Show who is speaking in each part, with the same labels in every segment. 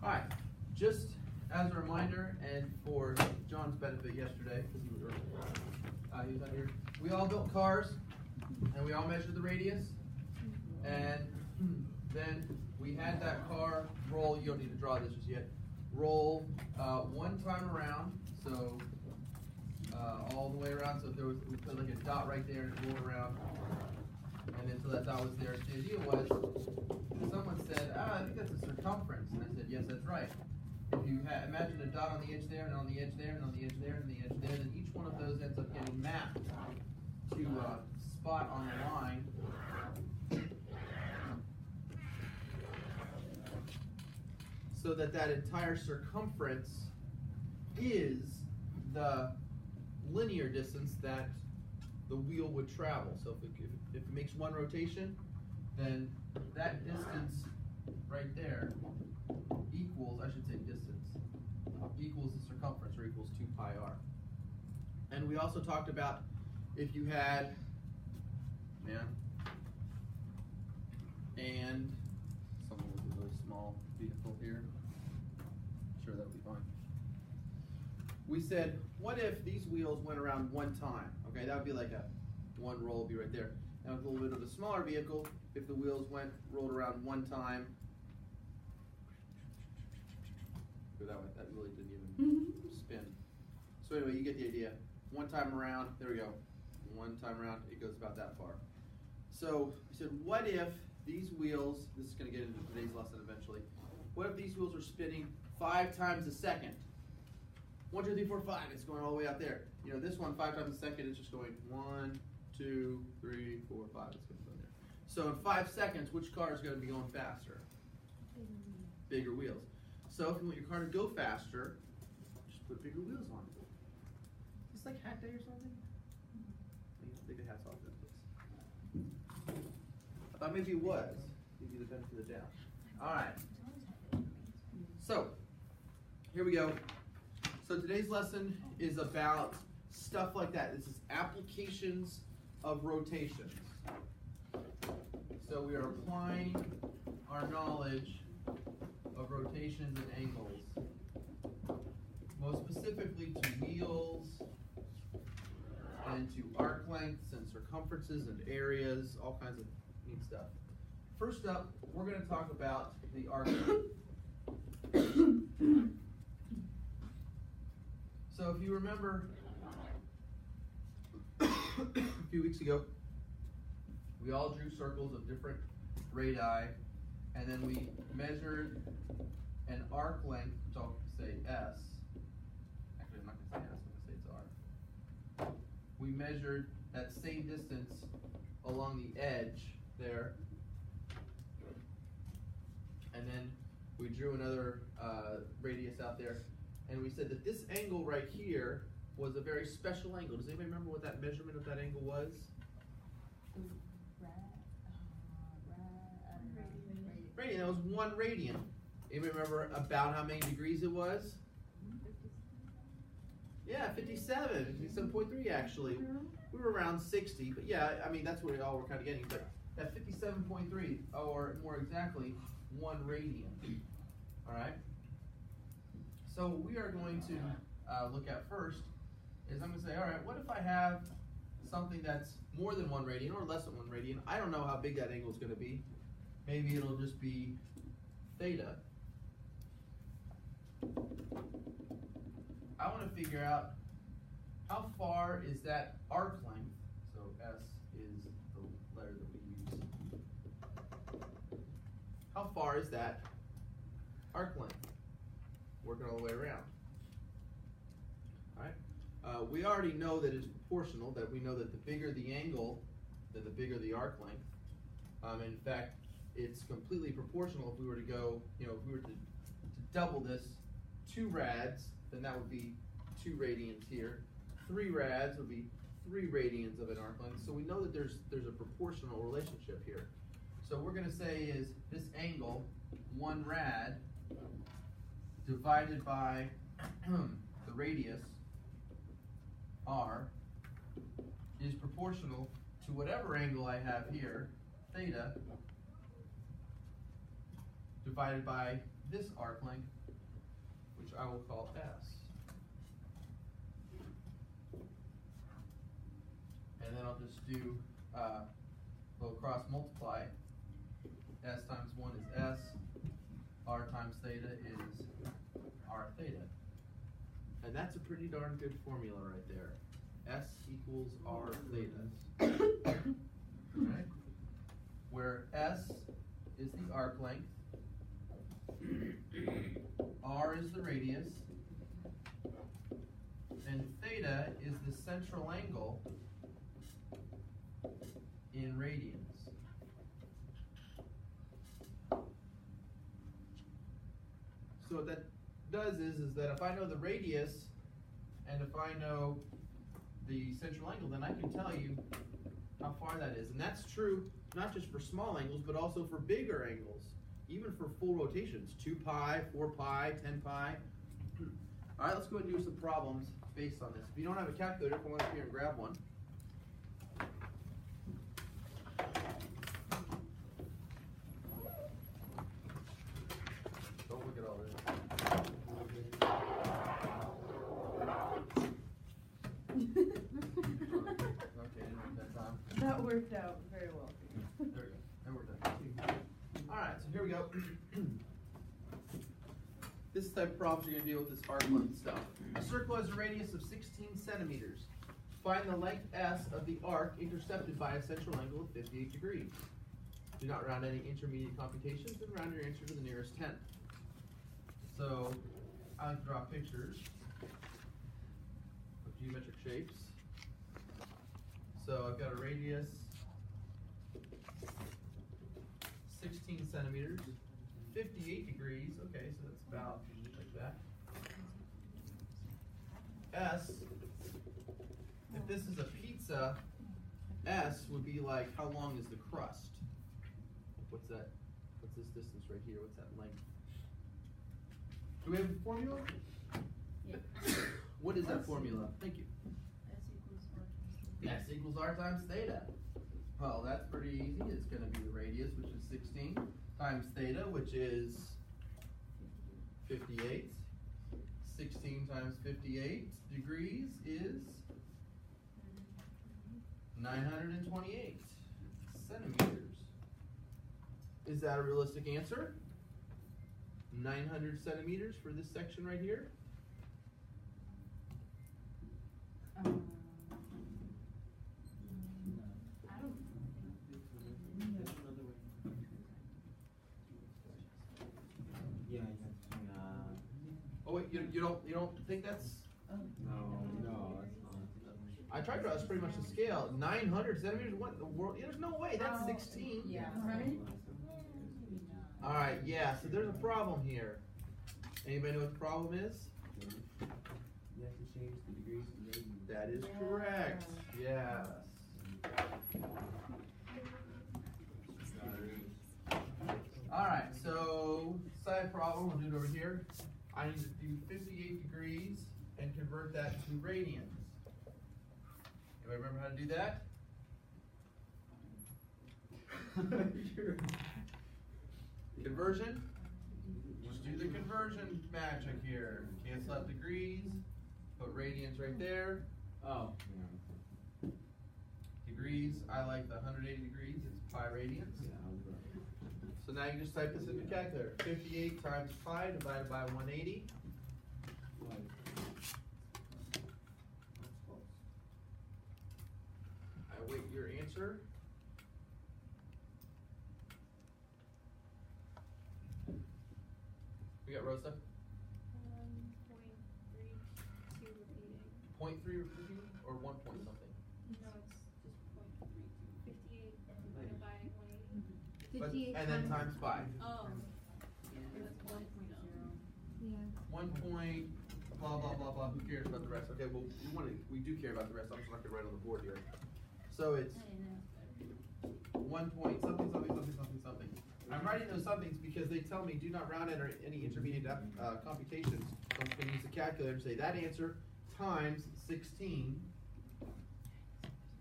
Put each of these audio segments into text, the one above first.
Speaker 1: All right, just as a reminder, and for John's benefit yesterday, because he was early, he was out here. We all built cars, and we all measured the radius, and then we had that car roll. You don't need to draw this just yet. Roll one time around, so all the way around. So if there was, we put like a dot right there and it rolled around, and then so that dot was there. The idea was, someone said, I think that's a circumference, and I said, yes, that's right. If you imagine a dot on the edge there, and on the edge there, and on the edge there, and the edge there, then each one of those ends up getting mapped to a spot on the line. So that entire circumference is the linear distance that the wheel would travel. So if it makes one rotation, then that distance right there equals, I should say distance, equals the circumference, or equals 2 pi r. And we also talked about if you had, and someone with a really small vehicle here, sure that would be fine. We said, what if these wheels went around one time? Okay, that would be like one roll would be right there. Now with a little bit of a smaller vehicle, if the wheels rolled around one time, go that way, that really didn't even spin. So anyway, you get the idea. One time around, there we go. One time around, it goes about that far. So we said, what if these wheels, this is going to get into today's lesson eventually, what if these wheels are spinning 5 times a second? 1, 2, 3, 4, 5, it's going all the way out there. You know, this one 5 times a second is just going 1, 2, 3, 4, 5, it's going to go there. So in 5 seconds, which car is going to be going faster? Bigger wheels. So if you want your car to go faster, just put bigger wheels on it. It's like hat day or something? I think the hat's off this place. I thought maybe it was. Give you the benefit of the doubt. All right. So, here we go. So today's lesson is about stuff like that. This is applications of rotations. So we are applying our knowledge of rotations and angles, most specifically to wheels and to arc lengths and circumferences and areas, all kinds of neat stuff. First up, we're going to talk about the arc length. So if you remember a few weeks ago, we all drew circles of different radii, and then we measured an arc length, which I'll say S. Actually, I'm not going to say S, I'm going to say it's R. We measured that same distance along the edge there, and then we drew another radius out there, and we said that this angle right here was a very special angle. Does anybody remember what that measurement of that angle was? Radian. That was 1 radian. Anybody remember about how many degrees it was? 57. Yeah, 57.3 actually. We were around 60, but yeah, I mean that's what we all were kind of getting. But that 57.3, or more exactly, 1 radian. All right. So we are going to look at first is I'm going to say, all right, what if I have something that's more than 1 radian or less than 1 radian? I don't know how big that angle is going to be. Maybe it'll just be theta. I want to figure out how far is that arc length. So S is the letter that we use. How far is that arc length? Working all the way around. All right. We already know that it's proportional. That we know that the bigger the angle, then the bigger the arc length. In fact, it's completely proportional. If we were to go, if we were to double this, 2 rads, then that would be 2 radians here. 3 rads would be 3 radians of an arc length. So we know that there's a proportional relationship here. So what we're going to say is this angle, 1 rad, divided by the radius, r, is proportional to whatever angle I have here, theta, divided by this arc length, which I will call S. And then I'll just do little cross multiply. S times 1 is S. R times theta is R theta. And that's a pretty darn good formula right there. S equals R theta. Alright? Where S is the arc length, R is the radius, and theta is the central angle in radians. So what that does is that if I know the radius and if I know the central angle, then I can tell you how far that is. And that's true not just for small angles, but also for bigger angles, even for full rotations, 2 pi, 4 pi, 10 pi. All right, let's go ahead and do some problems based on this. If you don't have a calculator, come on up here and grab one. Don't look at all this. Okay, didn't write that down.
Speaker 2: That worked out very well.
Speaker 1: There we go. That worked out. All right, so here we go. This is the type of problems you're going to deal with this arc length stuff. A circle has a radius of 16 centimeters. Find the length S of the arc intercepted by a central angle of 58 degrees. Do not round any intermediate computations and round your answer to the nearest tenth. So I like to draw pictures of geometric shapes. So I've got a radius 16 centimeters, 58 degrees, okay, so that's about like that. S, if this is a pizza, S would be like, how long is the crust? What's that? What's this distance right here? What's that length? Do we have a formula?
Speaker 2: Yeah.
Speaker 1: What is that formula? Thank you. S equals R times theta. Well, that's pretty easy. It's going to be the radius, which is 16, times theta, which is 58. 16 times 58 degrees is 928 centimeters. Is that a realistic answer? 900 centimeters for this section right here?
Speaker 2: I don't.
Speaker 3: Yeah,
Speaker 1: Oh wait, you don't think that's?
Speaker 3: no, that's not.
Speaker 1: I tried to draw. That's pretty much the scale. 900 centimeters. What in the world? There's no way. That's 16.
Speaker 2: Yeah. Right.
Speaker 1: All right. Yeah. So there's a problem here. Anybody know what the problem is?
Speaker 3: You have to change the degrees to radians.
Speaker 1: That is correct. Yes. All right. So side problem. We'll do it over here. I need to do 58 degrees and convert that to radians. Anybody remember how to do that? Conversion? Just do the conversion magic here. Cancel out degrees, put radians right there.
Speaker 3: Oh.
Speaker 1: Degrees, I like the 180 degrees, it's pi radians. So now you just type this in your calculator. 58 times pi divided by 180. I await your answer. We got Rosa?
Speaker 4: 0.32 repeating.
Speaker 1: 0.3 repeating or 1 point something?
Speaker 4: No, it's just 0.32. 58 divided by 180.
Speaker 1: But,
Speaker 5: 58
Speaker 1: and then times pi.
Speaker 4: Oh. That's 1.0.
Speaker 5: Yeah.
Speaker 1: 1 point, blah, blah, blah, blah. Who cares about the rest? Okay, well, we do care about the rest. I'm just not going to write on the board here. So it's 1 point something, something, something, something, something. I'm writing those somethings because they tell me do not round enter any intermediate computations. So I'm going to use the calculator and say that answer times 16.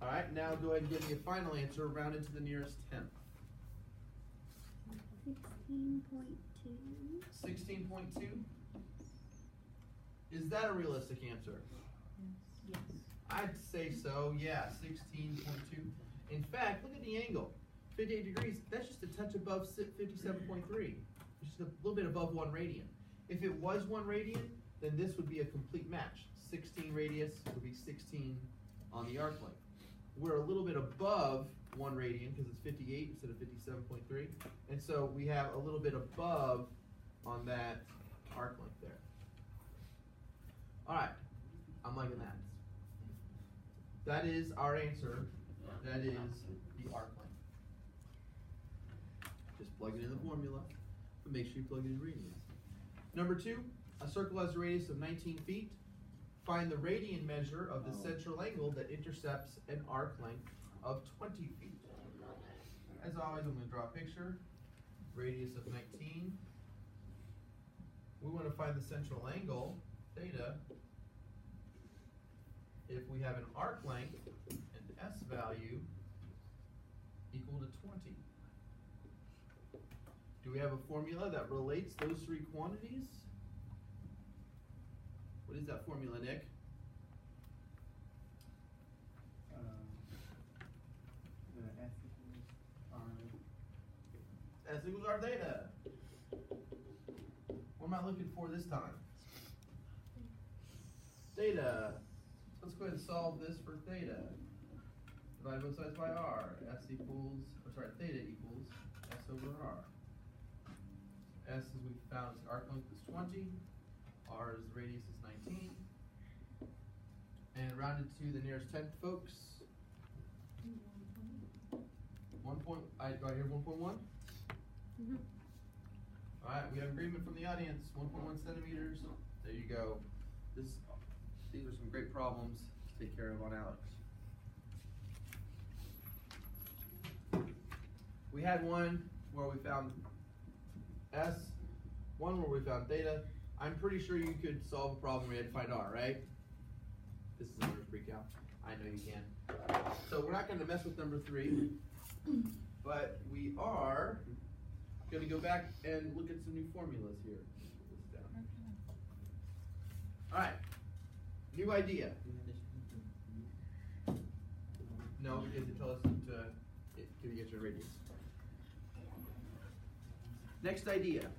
Speaker 1: All right, now go ahead and give me a final answer rounded to the nearest tenth.
Speaker 5: 16.2.
Speaker 1: 16.2? Is that a realistic answer?
Speaker 2: Yes.
Speaker 1: I'd say so, yeah, 16.2. In fact, look at the angle. 58 degrees, that's just a touch above 57.3. Just a little bit above 1 radian. If it was 1 radian, then this would be a complete match. 16 radius would be 16 on the arc length. We're a little bit above 1 radian because it's 58 instead of 57.3. And so we have a little bit above on that arc length there. All right, I'm liking that. That is our answer. That is the arc length. Just plug it in the formula, but make sure you plug it in radians. Number 2, a circle has a radius of 19 feet. Find the radian measure of the central angle that intercepts an arc length of 20 feet. As always, I'm going to draw a picture. Radius of 19. We want to find the central angle, theta, if we have an arc length and S value equal to 20. Do we have a formula that relates those 3 quantities? What is that formula, Nick? S equals R theta. What am I looking for this time? Theta. Let's go ahead and solve this for theta. Divide both sides by R. Theta equals S over R. S, as we found, its arc length is 20. R's radius is 19. And rounded to the nearest tenth, folks. 1 point, do I hear 1.1? All right, we have agreement from the audience, 1.1 centimeters. There you go. These are some great problems to take care of on Alex. We had one where we found S, one where we found theta. I'm pretty sure you could solve a problem where you had to find R, right? This is another freak out. I know you can. So we're not going to mess with number 3, but we are going to go back and look at some new formulas here. All right, new idea. No, because it tells us to get your radius. Next idea.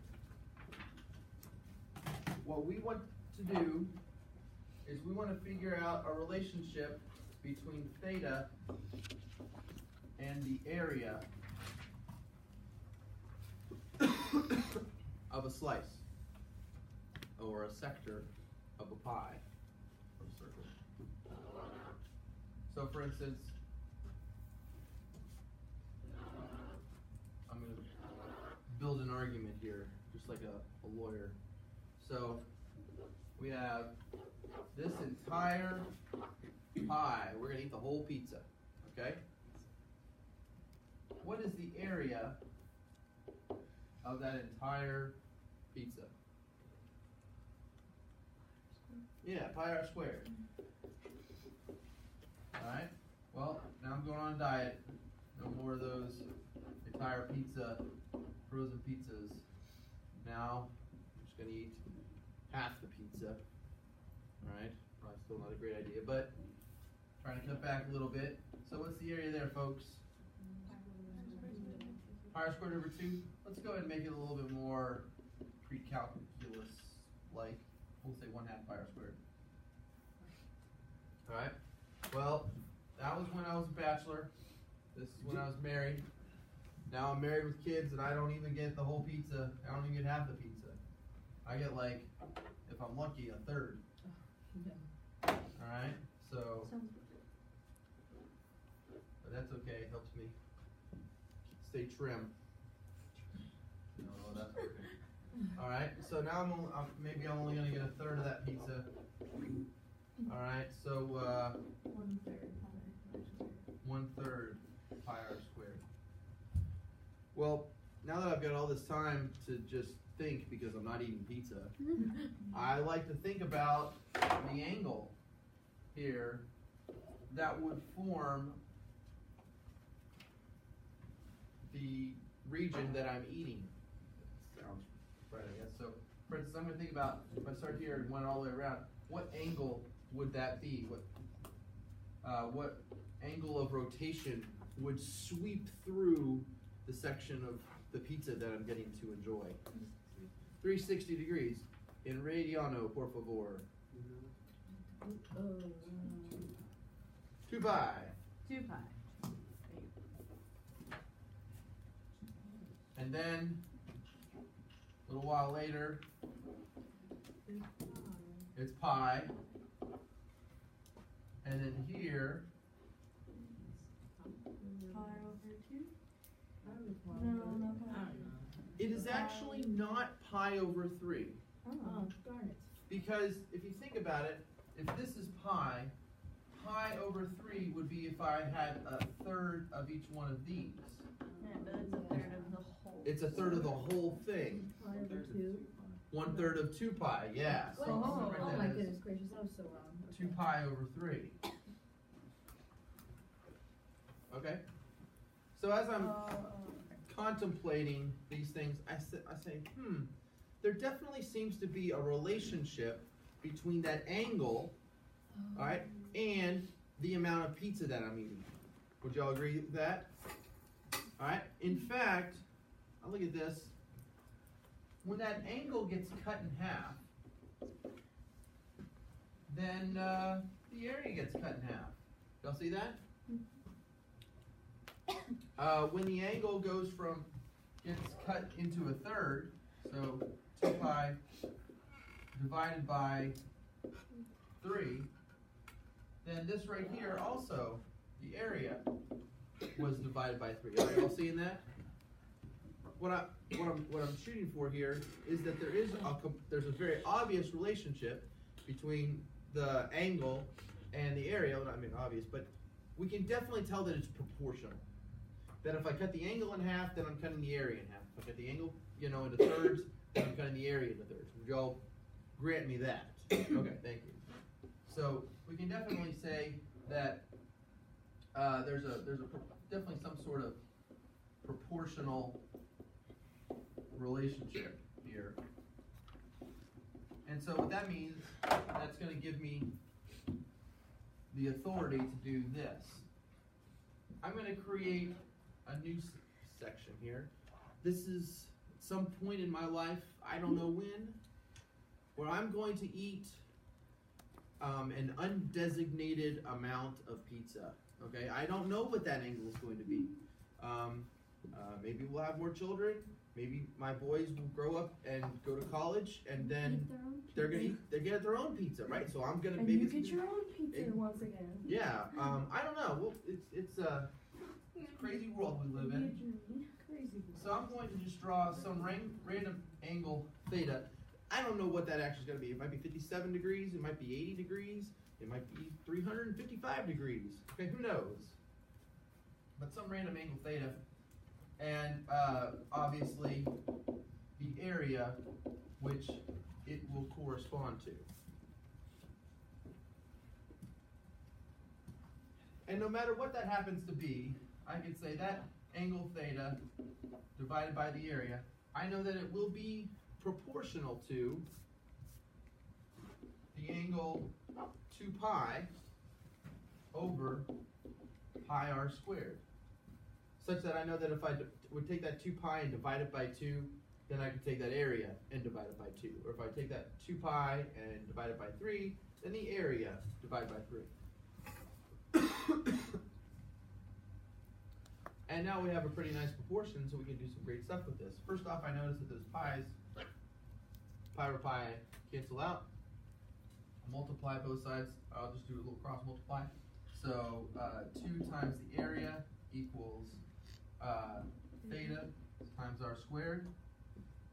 Speaker 1: What we want to do is we want to figure out a relationship between theta and the area of a slice or a sector of a pie or a circle. So for instance, I'm going to build an argument here, just like a lawyer. So we have this entire pie. We're going to eat the whole pizza, okay? What is the area of that entire pizza? Yeah, pi r squared. Alright, well, now I'm going on a diet. No more of those entire pizza, frozen pizzas. Now, I'm just going to eat half the pizza. Alright, probably still not a great idea, but trying to cut back a little bit. So what's the area there, folks? Pi r squared over 2. Let's go ahead and make it a little bit more pre-calculus-like. We'll say 1/2 pi r squared. Alright, well, that was when I was a bachelor. This is when I was married. Now I'm married with kids and I don't even get the whole pizza. I don't even get half the pizza. I get, like, if I'm lucky, a third. Alright, so, but that's okay, it helps me stay trim. No, that's okay. Alright, so now maybe I'm only going to get a third of that pizza. Alright, so 1/3 pi r squared. Well, now that I've got all this time to just think because I'm not eating pizza, I like to think about the angle here that would form the region that I'm eating. That sounds right, I guess. So, for instance, I'm going to think about, if I start here and went all the way around, what angle would that be? What angle of rotation would sweep through the section of the pizza that I'm getting to enjoy? 360 degrees. In radiano, por favor. 2 pi.
Speaker 2: 2 pi.
Speaker 1: And then, a little while later, it's pi. And then here,
Speaker 2: Pi over 2?
Speaker 5: No,
Speaker 1: it is actually not pi over 3.
Speaker 5: Oh, darn it.
Speaker 1: Because if you think about it, if this is pi, pi over 3 would be if I had a third of each one of these.
Speaker 2: Yeah, but it's a third of the whole.
Speaker 1: It's a third of the whole thing.
Speaker 5: Pi over 2.
Speaker 1: 1/3 of 2 pi, yeah. So
Speaker 5: Oh,
Speaker 1: I'll write that
Speaker 5: my
Speaker 1: as
Speaker 5: goodness gracious, I was so wrong.
Speaker 1: 2 pi over 3. Okay? So as I'm contemplating these things, I say, there definitely seems to be a relationship between that angle, all right, and the amount of pizza that I'm eating. Would y'all agree with that? All right. In fact, I'll look at this. When that angle gets cut in half, then the area gets cut in half. Y'all see that? When the angle gets cut into a third, so 2 pi divided by 3, then this right here also, the area was divided by 3. Are y'all seeing that? What I'm shooting for here is that there's a very obvious relationship between the angle and the area. Well, I mean obvious, but we can definitely tell that it's proportional. That if I cut the angle in half, then I'm cutting the area in half. If I cut the angle, into thirds, then I'm cutting the area into thirds. Would y'all grant me that? Okay, thank you. So we can definitely say that there's definitely some sort of proportional relationship here. And so what that means, that's going to give me the authority to do this. I'm going to create a new section here. This is some point in my life, I don't know when, where I'm going to eat an undesignated amount of pizza. Okay, I don't know what that angle is going to be. Maybe we'll have more children. Maybe my boys will grow up and go to college, and then they're get their own pizza, right? So I'm gonna
Speaker 5: And
Speaker 1: maybe
Speaker 5: you get your own pizza once again.
Speaker 1: yeah. I don't know. Well, it's a crazy world we live in.
Speaker 5: Crazy.
Speaker 1: So I'm going to just draw some random angle theta. I don't know what that actually is going to be. It might be 57 degrees. It might be 80 degrees. It might be 355 degrees. Okay, who knows? But some random angle theta. And obviously the area which it will correspond to. And no matter what that happens to be, I could say that angle theta divided by the area, I know that it will be proportional to the angle 2 pi over pi r squared. Such that I know that if I would take that 2 pi and divide it by 2, then I could take that area and divide it by 2. Or if I take that 2 pi and divide it by 3, then the area divided by 3. And now we have a pretty nice proportion, so we can do some great stuff with this. First off, I notice that those pi's, pi over pi cancel out. I'll multiply both sides. I'll just do a little cross multiply. So 2 times the area equals theta times r squared.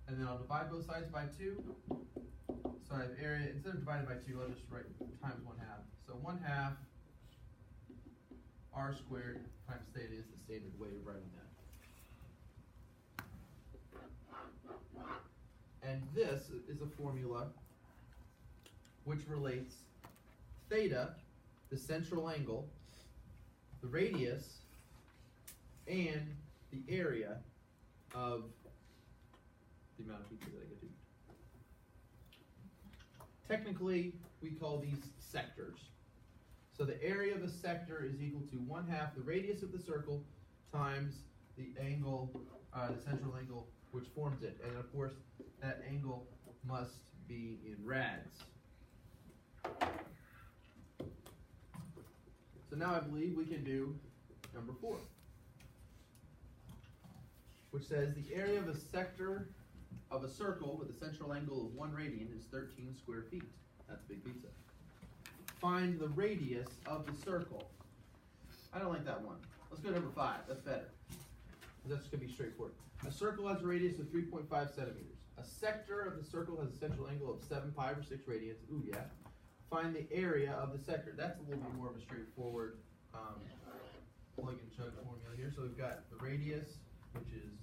Speaker 1: And then I'll divide both sides by 2. So I have area, instead of divided by 2, I'll just write times 1/2. So 1/2 r squared times theta is the standard way of writing that. And this is a formula which relates theta, the central angle, the radius, and the area of the the amount of pizza that I get to eat. Technically, we call these sectors. So the area of a sector is equal to 1/2 the radius of the circle times the angle, the central angle which forms it. And of course, that angle must be in rads. So now I believe we can do number 4, which says the area of a sector of a circle with a central angle of 1 radian is 13 square feet. That's big pizza. Find the radius of the circle. I don't like that one. Let's go to number 5. That's better. That's going to be straightforward. A circle has a radius of 3.5 centimeters. A sector of the circle has a central angle of 7 pi over 6 radians. Ooh, yeah. Find the area of the sector. That's a little bit more of a straightforward plug and chug formula here. So we've got the radius, which is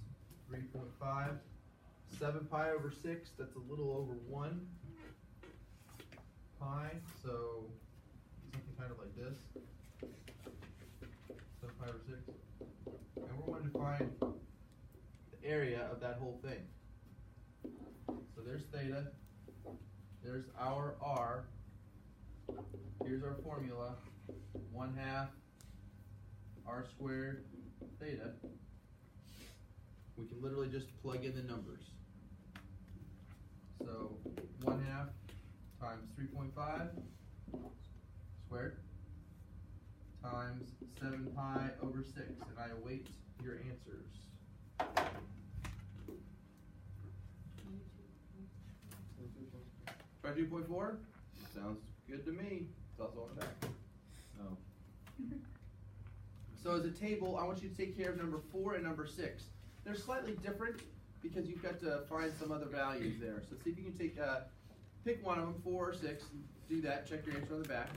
Speaker 1: 3.5. 7 pi over 6, that's a little over 1 pi. So something kind of like this. 7 pi over 6. And we're going to find the area of that whole thing. So there's theta. There's our r. Here's our formula. 1/2 r squared theta. We can literally just plug in the numbers. So 1/2 times 3.5 squared times 7 pi over 6, and I await your answers. 22.4? Sounds good to me. It's also on the back. Oh. So as a table, I want you to take care of number 4 and number 6. They're slightly different because you've got to find some other values there. So see if you can take, pick one of them, 4 or 6. Do that. Check your answer on the back.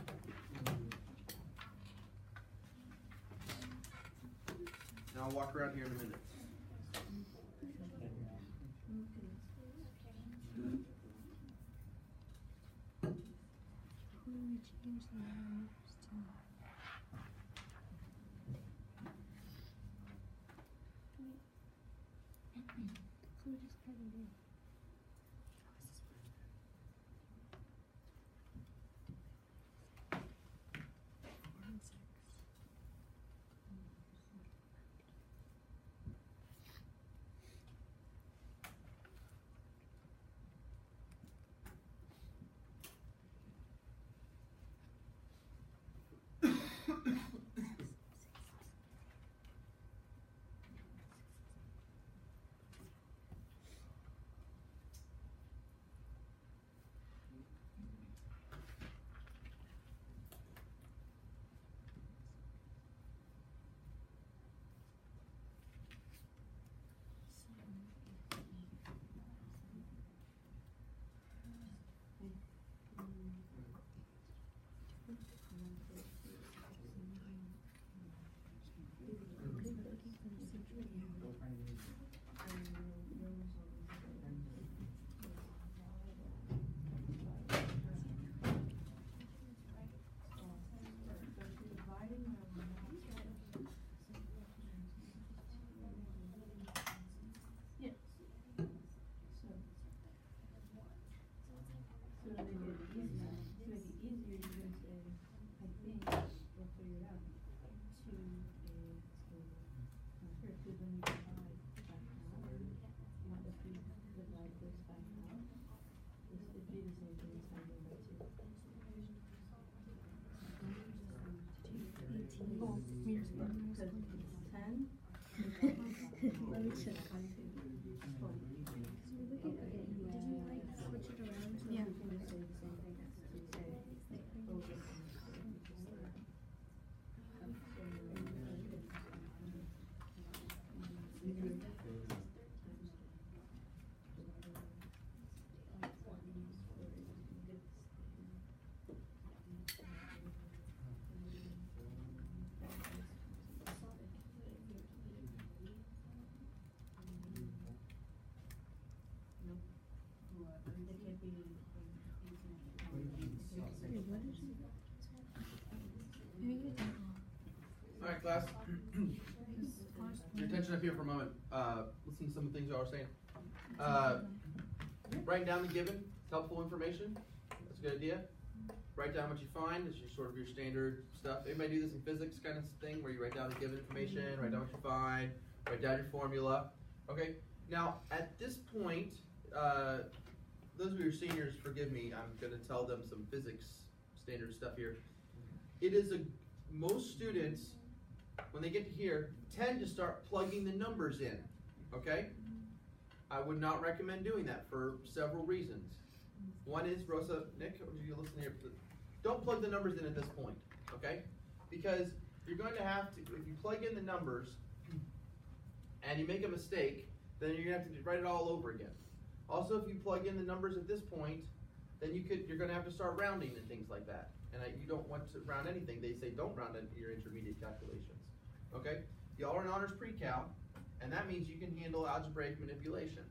Speaker 1: And I'll walk around here in a minute. All right, class. Your attention up here for a moment. Listen to some of the things y'all are saying. Writing down the given, it's helpful information. That's a good idea. Write down what you find. It's your sort of your standard stuff. Anybody do this in physics kind of thing where you write down the given information, write down what you find, write down your formula. Okay. Now at this point, those of your seniors, forgive me. I'm going to tell them some physics standard stuff here. It is most students, when they get to here, tend to start plugging the numbers in. Okay. I would not recommend doing that for several reasons. One is, Rosa, Nick, you listen here. Don't plug the numbers in at this point, okay? Because you're going to have to, if you plug in the numbers and you make a mistake, then you're going to have to write it all over again. Also, if you plug in the numbers at this point, then you're going to have to start rounding and things like that. And you don't want to round anything. They say don't round into your intermediate calculations, okay? Y'all are in honors pre-cal, and that means you can handle algebraic manipulation.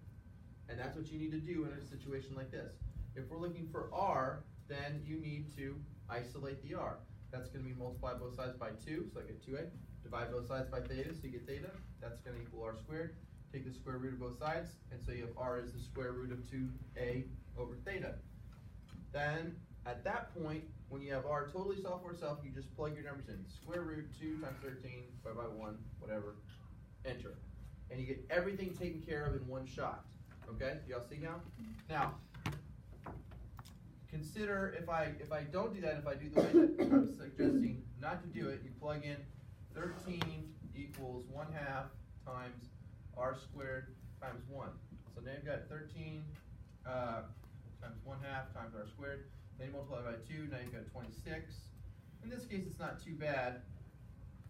Speaker 1: And that's what you need to do in a situation like this. If we're looking for R, then you need to isolate the R. That's going to be multiply both sides by 2, so I get 2a. Divide both sides by theta, so you get theta. That's going to equal R squared. Take the square root of both sides, and so you have R is the square root of 2a over theta. Then, at that point, when you have R totally solved for itself, you just plug your numbers in. Square root 2 times 13, divided by 1, whatever, enter. And you get everything taken care of in one shot. Okay, y'all see now? Now, consider if I don't do that, if I do the way that I'm suggesting not to do it, you plug in 13 equals 1/2 times R squared times 1. So now you've got 13 times 1/2 times R squared. Then you multiply by 2, now you've got 26. In this case, it's not too bad,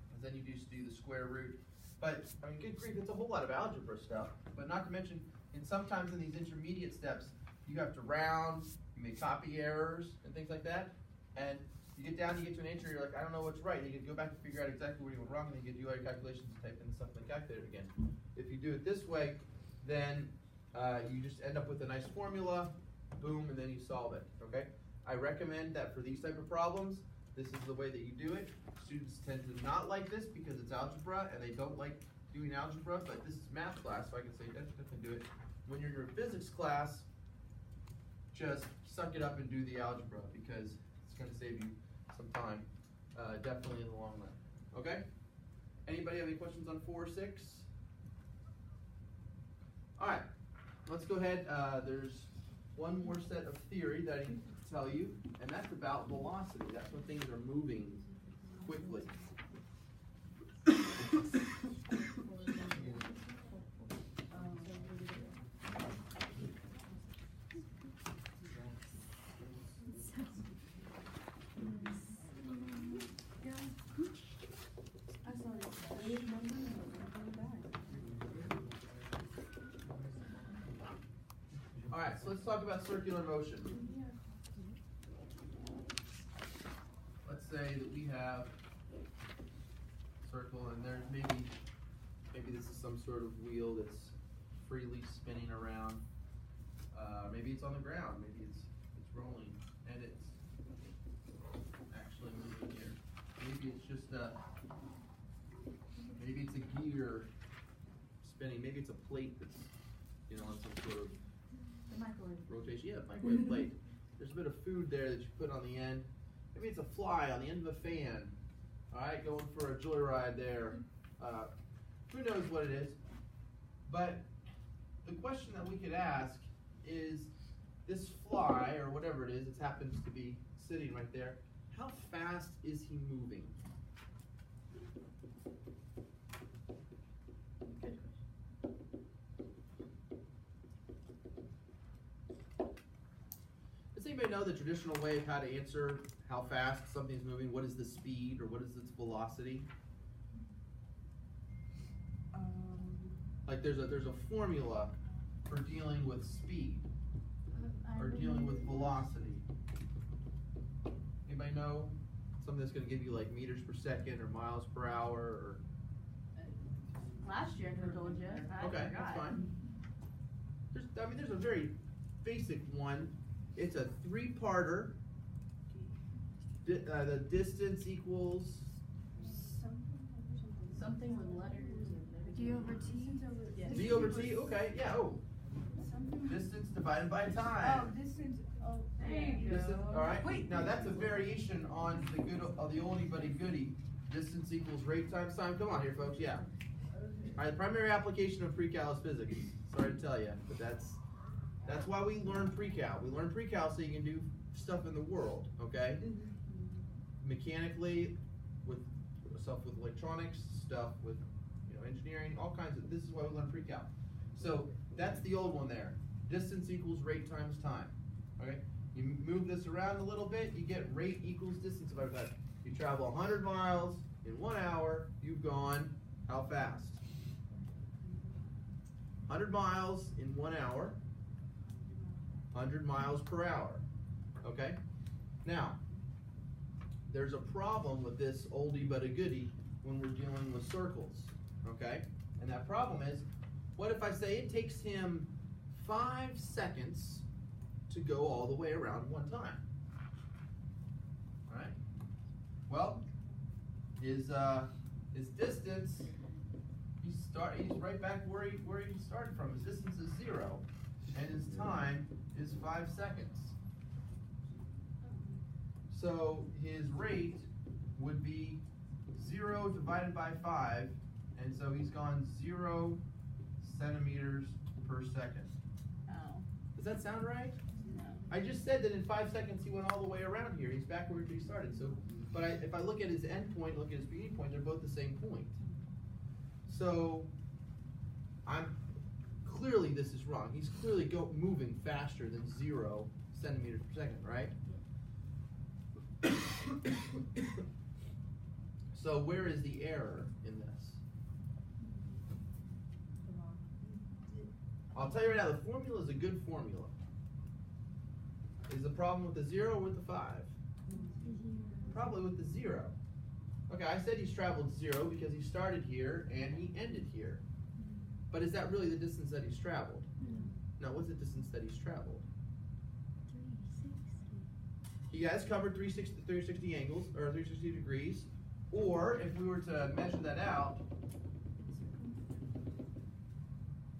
Speaker 1: because then you just do the square root. But, I mean, good grief, it's a whole lot of algebra stuff. But not to mention, sometimes in these intermediate steps, you have to round, you make copy errors, and things like that. And you get down, you get to an answer, you're like, I don't know what's right. And you can go back and figure out exactly where you went wrong, and then you can do all your calculations and type in stuff in the calculator again. If you do it this way, then you just end up with a nice formula, boom, and then you solve it, okay? I recommend that for these type of problems, this is the way that you do it. Students tend to not like this because it's algebra, and they don't like doing algebra, but this is math class, so I can say definitely do it. When you're in your physics class, just suck it up and do the algebra, because it's going to save you some time, definitely in the long run. Okay? Anybody have any questions on 4 or 6? All right, let's go ahead. There's one more set of theory that I need to tell you, and that's about velocity. That's when things are moving quickly. All right, so let's talk about circular motion. Let's say that we have a circle, and there's maybe this is some sort of wheel that's freely spinning around. Maybe it's on the ground. Maybe it's rolling, and it's actually moving here. Maybe it's just maybe it's a gear spinning. Maybe it's a plate that's on some sort of rotation. Yeah, microwave plate. There's a bit of food there that you put on the end. Maybe it's a fly on the end of a fan. All right, going for a joyride there. Who knows what it is? But the question that we could ask is, this fly, or whatever it is, it happens to be sitting right there, how fast is he moving? Okay. Does anybody know the traditional way of how to answer how fast something's moving? What is the speed, or what is its velocity? Like there's a formula for dealing with speed, or dealing with velocity. Anybody know something that's going to give you like meters per second or miles per hour? Or
Speaker 2: last year I told you.
Speaker 1: okay, that's fine. There's a very basic one. It's a 3-parter. The distance equals
Speaker 2: something with letters.
Speaker 5: D over T?
Speaker 2: Yes.
Speaker 1: V over T. Okay, yeah. Oh, Distance divided by
Speaker 5: Oh,
Speaker 1: time.
Speaker 5: distance,
Speaker 2: There you go.
Speaker 1: Distance, all right.
Speaker 5: Wait.
Speaker 1: Now that's a variation on the the oldie but a goodie. Distance equals rate times time. Come on here, folks. Yeah. All right. The primary application of pre-cal is physics. Sorry to tell you, but that's why we learn pre-cal. We learn pre-cal so you can do stuff in the world. Okay. Mechanically, with stuff with electronics, stuff with engineering, all kinds of. This is why we learn pre-cal. So that's the old one there. Distance equals rate times time. Okay. You move this around a little bit, you get rate equals distance divided by time. You travel 100 miles in 1 hour, you've gone how fast? 100 miles in 1 hour, 100 miles per hour. Okay? Now, there's a problem with this oldie but a goodie when we're dealing with circles. Okay? And that problem is, what if I say it takes him 5 seconds to go all the way around one time? All right. Well, his distance, he's right back where he started from. His distance is 0, and his time is 5 seconds. So his rate would be 0 divided by 5, and so he's gone 0 centimeters per second.
Speaker 2: Oh,
Speaker 1: Does that sound right?
Speaker 2: no.
Speaker 1: I just said that in 5 seconds he went all the way around here. He's back where he started. So, but if I look at his end point, look at his beginning point, they're both the same point. So, clearly this is wrong. He's clearly moving faster than 0 centimeters per second, right? So where is the error in this? I'll tell you right now, the formula is a good formula. Is the problem with the 0 or with the 5? Probably with the 0. Okay, I said he's traveled 0 because he started here and he ended here. But is that really the distance that he's traveled? No, what's the distance that he's traveled?
Speaker 5: 360.
Speaker 1: He has covered 360 angles, or 360 degrees. Or, if we were to measure that out,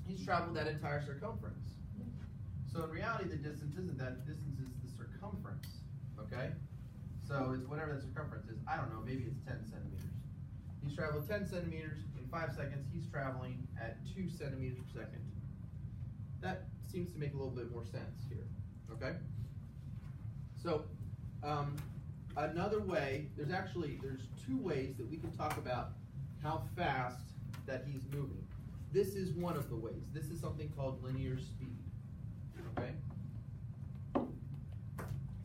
Speaker 1: he's traveled that entire circumference. So in reality, the distance isn't that. The distance is the circumference, okay? So it's whatever the circumference is. I don't know, maybe it's 10 centimeters. He's traveled 10 centimeters in 5 seconds. He's traveling at 2 centimeters per second. That seems to make a little bit more sense here, okay? So, another way, there's 2 ways that we can talk about how fast that he's moving. This is one of the ways. This is something called linear speed, okay?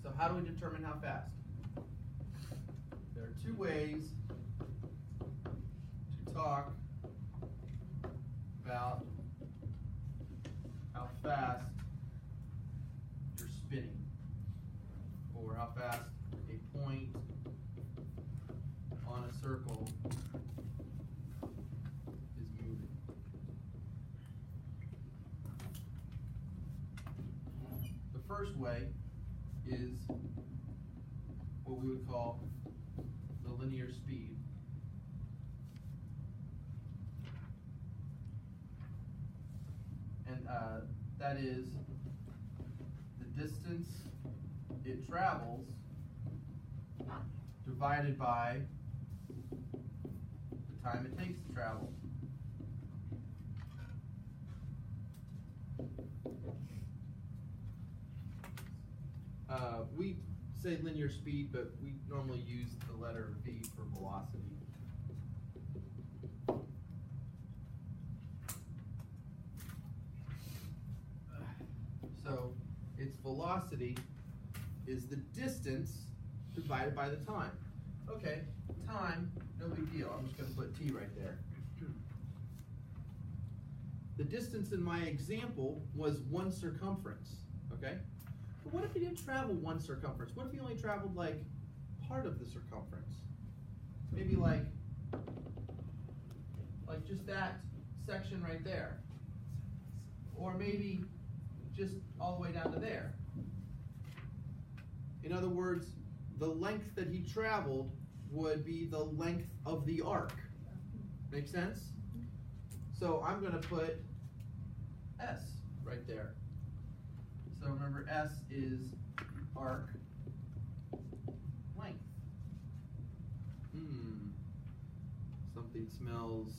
Speaker 1: So how do we determine how fast? There are 2 ways to talk about how fast you're spinning, or how fast a point on a circle is moving. The first way is what we would call the linear speed. And that is the distance it travels divided by the time it takes to travel. We say linear speed, but we normally use the letter V for velocity. So its velocity is the distance divided by the time. Okay, time, no big deal. I'm just going to put T right there. The distance in my example was 1 circumference, okay? But what if he didn't travel 1 circumference? What if he only traveled like part of the circumference? Maybe like just that section right there. Or maybe just all the way down to there. In other words, the length that he traveled would be the length of the arc. Make sense? So I'm going to put S right there. So remember, S is arc length. Something smells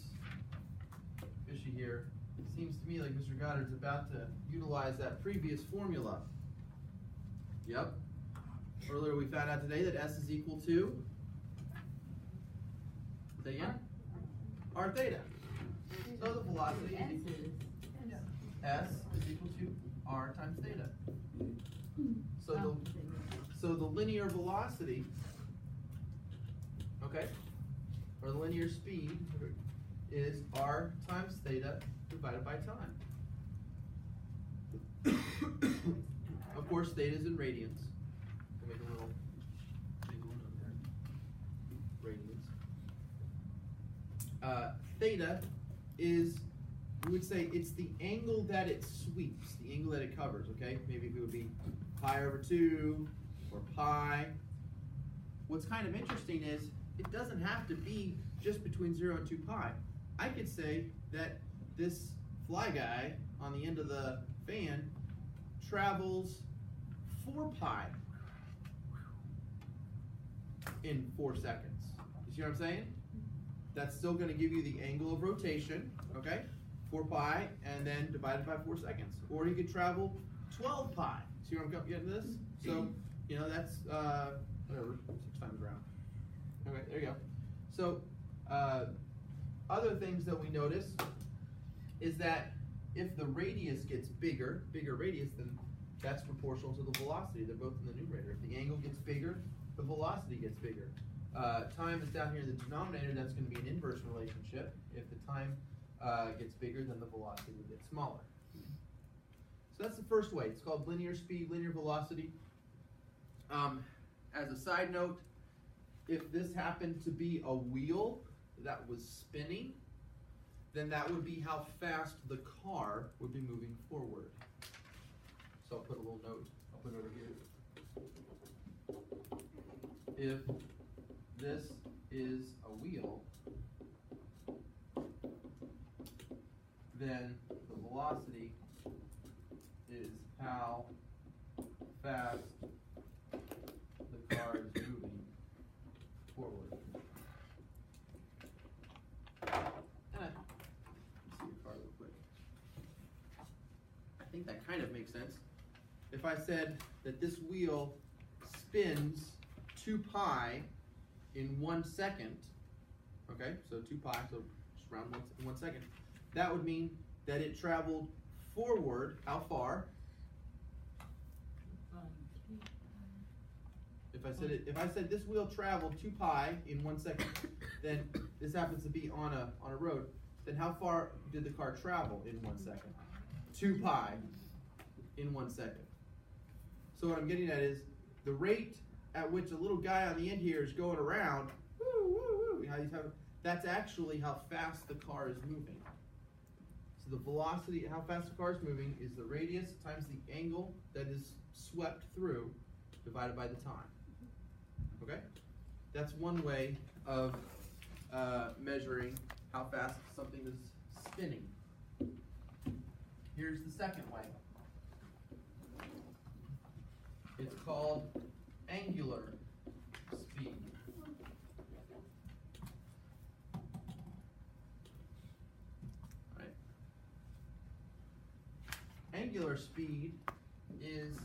Speaker 1: fishy here. It seems to me like Mr. Goddard's about to utilize that previous formula. Yep. Earlier we found out today that S is equal to, say again? R theta. So the velocity is equal to S is equal to R times theta. So the linear velocity, okay, or the linear speed is R times theta divided by time. Of course, theta is in radians. We'll make a little note there. Radians. Theta is, we would say, it's the angle that it sweeps, the angle that it covers, okay? Maybe it would be pi over 2 or pi. What's kind of interesting is it doesn't have to be just between 0 and 2 pi. I could say that this fly guy on the end of the fan travels 4 pi in 4 seconds. You see what I'm saying? That's still going to give you the angle of rotation, okay? 4 pi and then divided by 4 seconds. Or you could travel 12 pi. See where I'm getting to this? So, you know, that's, whatever, 6 times around. Okay, there you go. So, other things that we notice is that if the radius gets bigger radius, then that's proportional to the velocity. They're both in the numerator. If the angle gets bigger, the velocity gets bigger. Time is down here in the denominator. That's going to be an inverse relationship. If the time gets bigger, then the velocity will get smaller. So that's the first way. It's called linear speed, linear velocity. As a side note, if this happened to be a wheel that was spinning, then that would be how fast the car would be moving forward. So I'll put a little note. I'll put it over here. If this is a wheel, then the velocity is how fast the car is moving forward. Let's see your car real quick. I think that kind of makes sense. If I said that this wheel spins 2 pi in 1 second, okay, so 2 pi, so just round 1 second, that would mean that it traveled forward, how far? If I said this wheel traveled 2 pi in 1 second, then this happens to be on a road, then how far did the car travel in 1 second? 2 pi in 1 second. So what I'm getting at is the rate at which a little guy on the end here is going around, that's actually how fast the car is moving. So the velocity, how fast the car is moving, is the radius times the angle that is swept through divided by the time. Okay? That's one way of measuring how fast something is spinning. Here's the second way. It's called angular speed. Right. Angular speed is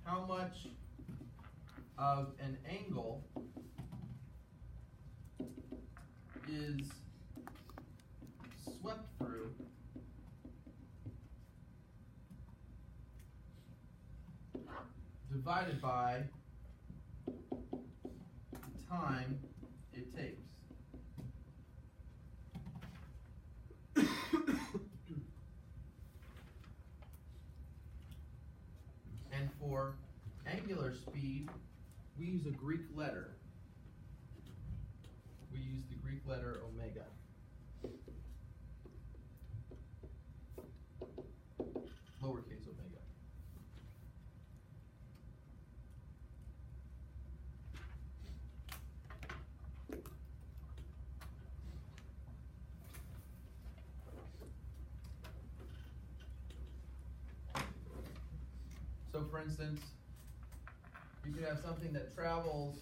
Speaker 1: how much of an angle is swept through divided by the time it takes. And for angular speed, we use a Greek letter. We use the Greek letter omega. Lowercase omega. So for instance, you could have something that travels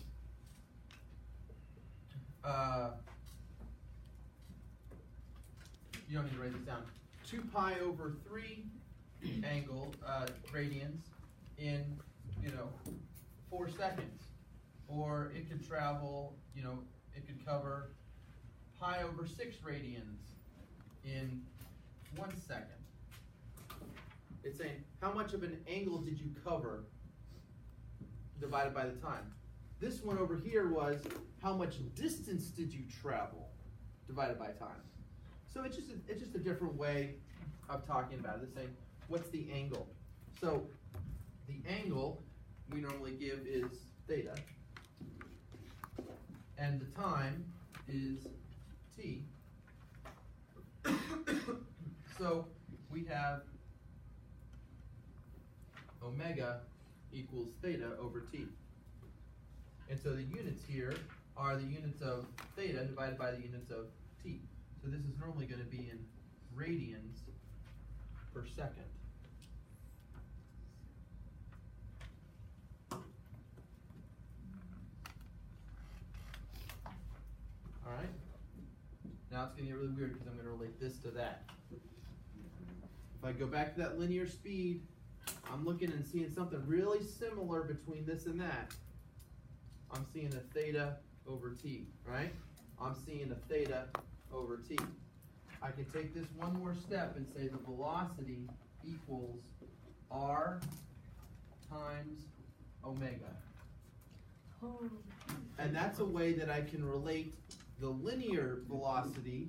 Speaker 1: you don't need to write this down. 2 pi over 3 angle radians in 4 seconds, or it could travel. It could cover pi over 6 radians in 1 second. It's saying how much of an angle did you cover divided by the time. This one over here was how much distance did you travel divided by time. So it's just a different way of talking about it. It's saying what's the angle. So the angle we normally give is theta, and the time is t. So we have omega equals theta over t. And so the units here are the units of theta divided by the units of t. So this is normally going to be in radians per second. All right? Now it's going to get really weird because I'm going to relate this to that. If I go back to that linear speed, I'm looking and seeing something really similar between this and that. I'm seeing a theta over t, right? I'm seeing a theta over t. I can take this one more step and say the velocity equals r times omega. And that's a way that I can relate the linear velocity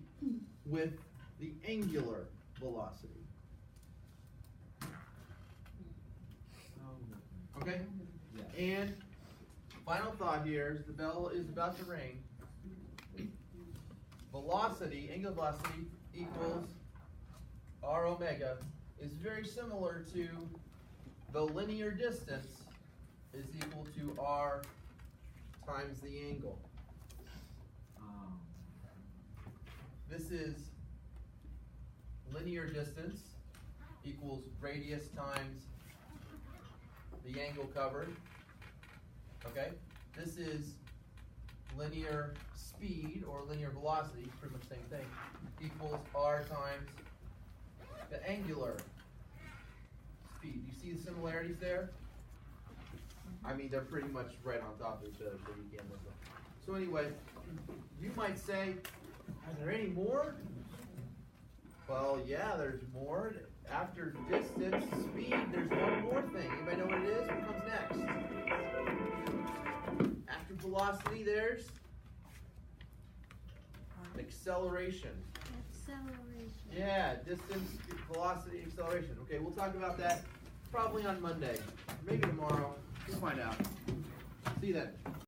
Speaker 1: with the angular velocity. Okay?
Speaker 3: Yeah.
Speaker 1: And final thought here is the bell is about to ring. Velocity, angular velocity equals r omega is very similar to the linear distance is equal to r times the angle. This is linear distance equals radius times the angle covered. Okay? This is linear speed or linear velocity, pretty much the same thing, equals r times the angular speed. You see the similarities there? I mean, they're pretty much right on top of each other, so you can't miss them. So anyway, you might say, are there any more? Well, yeah, there's more. After distance, speed, there's one more thing. Anybody know what it is? What comes next? After velocity, there's acceleration.
Speaker 4: Acceleration.
Speaker 1: Yeah, distance, velocity, acceleration. Okay, we'll talk about that probably on Monday. Maybe tomorrow. We'll find out. See you then.